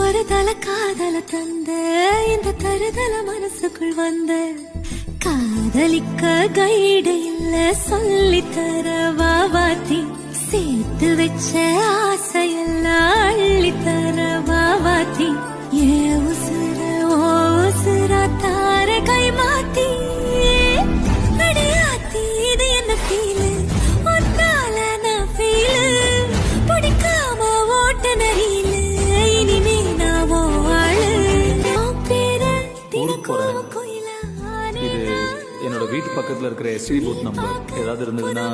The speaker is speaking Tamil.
ஒரு தல காதல தந்த இந்த தருதல மனசுக்குள் வந்த காதலிக்க கைடு இல்ல சொல்லி தர வாவாத்தி சேர்த்து வச்ச ஆசையெல்லாம் அள்ளி தர வாவாத்தி ஏ உசுர ஓ உசுரா தார கை மாத்தி அடியாத்தி இது என்ன ஃபீலு ஒன்னால நான் ஃபீலு பிடிக்காம ஓட்ட நரியில இனிமே நான் ஆளு பேர தினக்கும் கோயிலா இது என்னோட வீட்டு பக்கத்துல இருக்கிற எஸ்டி போட் நம்பர் ஏதாவது இருந்ததுன்னா